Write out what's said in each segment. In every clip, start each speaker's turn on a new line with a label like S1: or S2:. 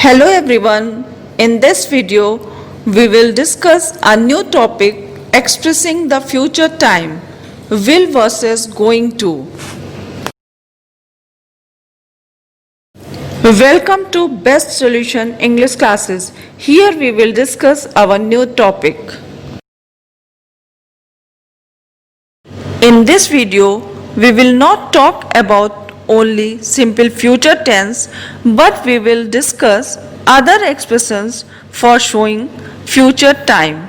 S1: Hello everyone, in this video we will discuss a new topic expressing the future time, will versus going to. Welcome to Best Solution English classes. Here we will discuss our new topic. In this video we will not talk about only simple future tense, but we will discuss other expressions for showing future time.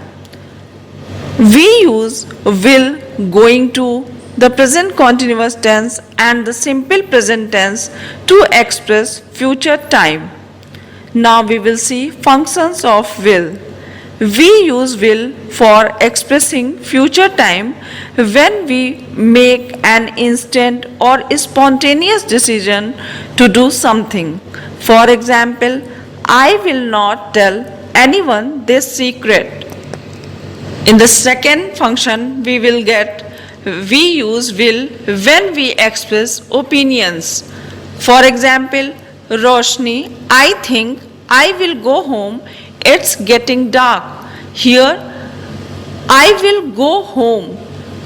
S1: We use will, going to, the present continuous tense and the simple present tense to express future time. Now we will see functions of will. We use will for expressing future time when we make an instant or spontaneous decision to do something. For example, I will not tell anyone this secret. In the second function, we use will when we express opinions. For example, Roshni, I think I will go home. It's getting dark. Here, I will go home.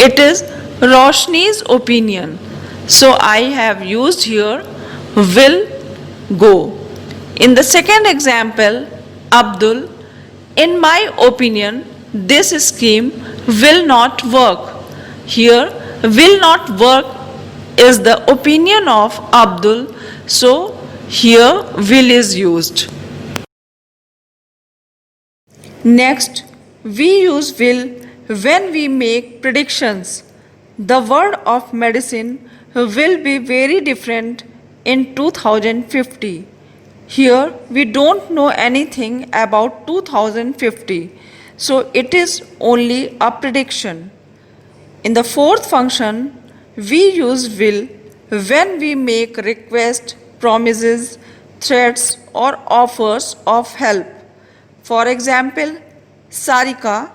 S1: It is Roshni's opinion. So I have used here will go. In the second example, Abdul, in my opinion, this scheme will not work. Here, will not work is the opinion of Abdul. So here, will is used. Next, we use will when we make predictions. The world of medicine will be very different in 2050. Here, we don't know anything about 2050, so it is only a prediction. In the fourth function, we use will when we make requests, promises, threats, or offers of help. For example, Sarika,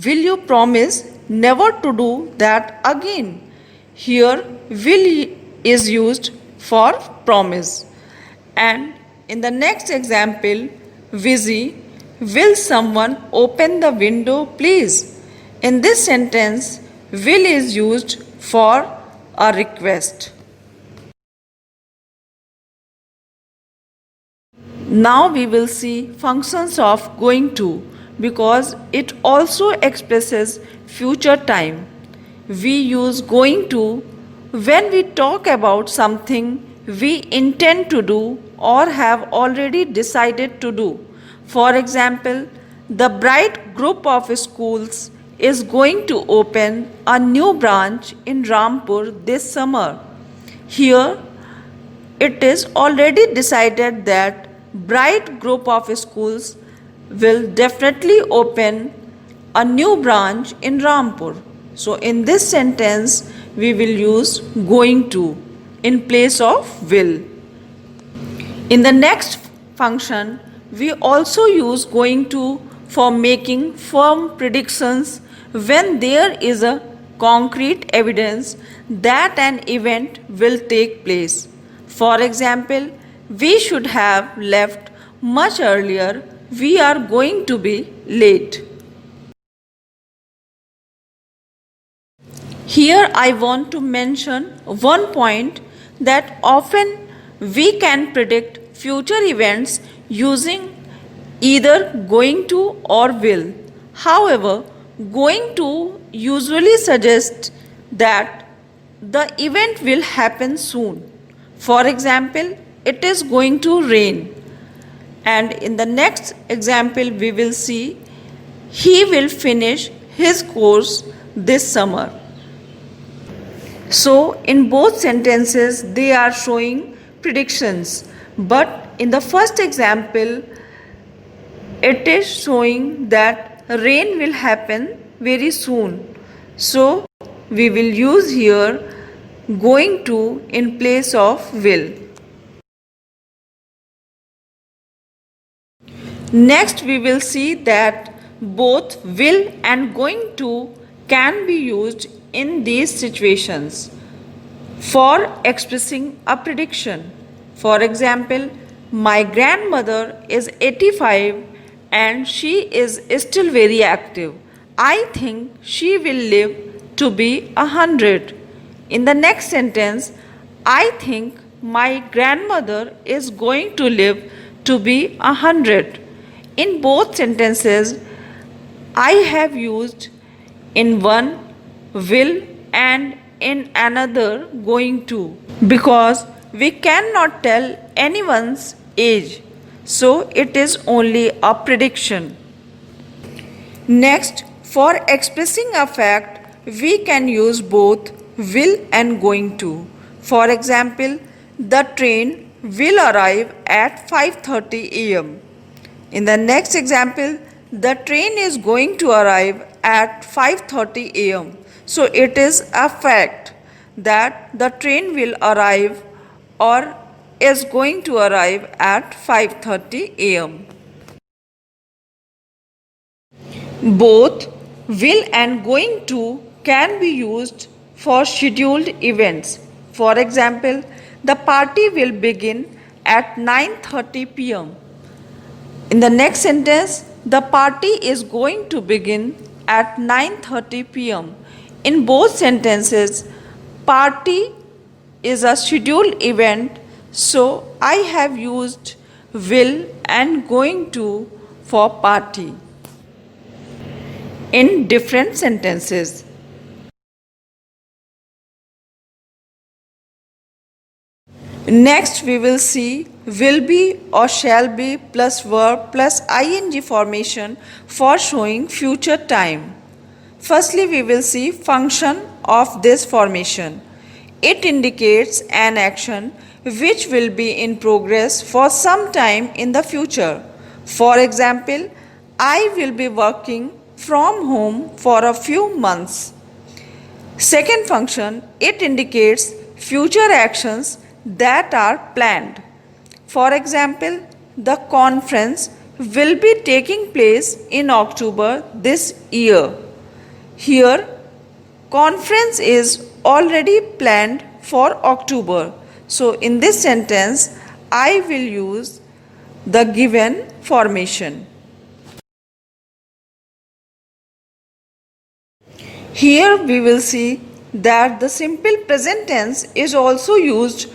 S1: will you promise never to do that again? Here, will is used for promise. And in the next example, Vizzy, will someone open the window please? In this sentence, will is used for a request. Now we will see functions of going to because it also expresses future time. We use going to when we talk about something we intend to do or have already decided to do. For example, the bright group of schools is going to open a new branch in Rampur this summer. Here, it is already decided that bright group of schools will definitely open a new branch in Rampur. So in this sentence, we will use going to in place of will. In the next function, we also use going to for making firm predictions when there is a concrete evidence that an event will take place. For example, we should have left much earlier. We are going to be late. Here I want to mention one point that often we can predict future events using either going to or will. However, going to usually suggests that the event will happen soon. For example, it is going to rain. And in the next example, we will see he will finish his course this summer. So, in both sentences, they are showing predictions. But in the first example, it is showing that rain will happen very soon. So, we will use here going to in place of will. Next, we will see that both will and going to can be used in these situations for expressing a prediction. For example, My grandmother is 85 and she is still very active. I think she will live to be 100. In the next sentence, I think my grandmother is going to live to be 100. In both sentences, I have used in one will and in another going to because we cannot tell anyone's age, so it is only a prediction. Next, for expressing a fact, we can use both will and going to. For example, the train will arrive at 5:30 am. In the next example, the train is going to arrive at 5:30 am. So it is a fact that the train will arrive or is going to arrive at 5:30 am. Both will and going to can be used for scheduled events. For example, the party will begin at 9:30 pm. In the next sentence, the party is going to begin at 9:30 pm. In both sentences, party is a scheduled event, so I have used will and going to for party in different sentences. Next, we will see will be or shall be plus verb plus ing formation for showing future time. Firstly, we will see function of this formation. It indicates an action which will be in progress for some time in the future. For example, I will be working from home for a few months. Second function, it indicates future actions that are planned. For example, the conference will be taking place in October this year. Here, conference is already planned for October. So in this sentence, I will use the given formation. Here we will see that the simple present tense is also used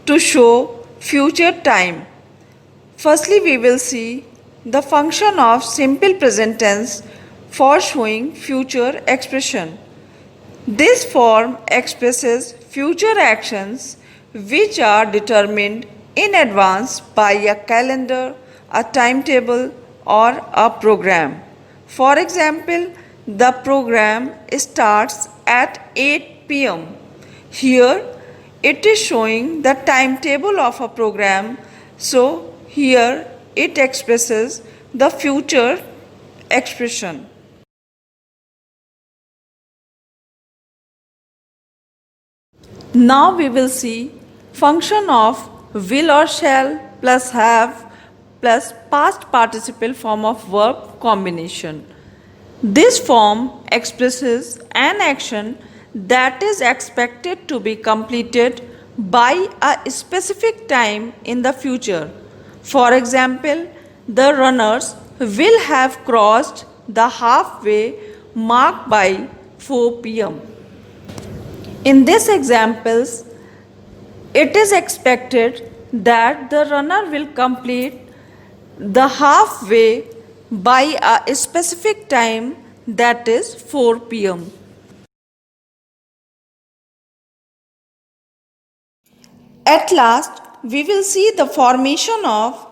S1: to show future time. Firstly, we will see the function of simple present tense for showing future expression. This form expresses future actions which are determined in advance by a calendar, a timetable, or a program. For example, the program starts at 8 pm. Here, it is showing the timetable of a program, so here it expresses the future expression. Now we will see function of will or shall plus have plus past participle form of verb combination. This form expresses an action that is expected to be completed by a specific time in the future. For example, the runners will have crossed the halfway mark by 4 pm. In this examples, it is expected that the runner will complete the halfway by a specific time, that is 4 pm. At last, we will see the formation of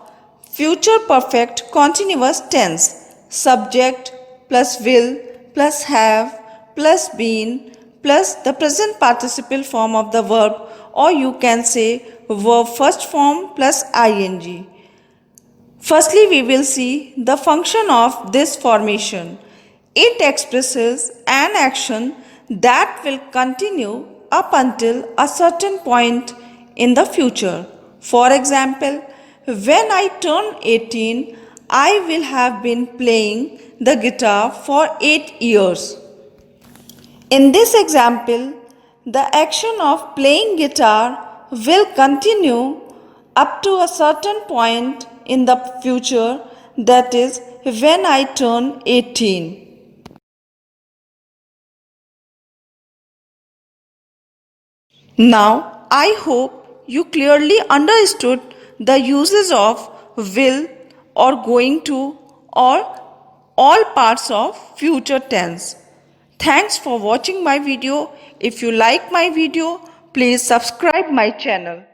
S1: future perfect continuous tense. Subject plus will plus have plus been plus the present participle form of the verb, or you can say verb first form plus ing. Firstly, we will see the function of this formation. It expresses an action that will continue up until a certain point in the future. For example, when I turn 18, I will have been playing the guitar for 8 years. In this example, the action of playing guitar will continue up to a certain point in the future, that is, when I turn 18. Now, I hope you clearly understood the uses of will or going to or all parts of future tense. Thanks for watching my video. If you like my video, please subscribe my channel.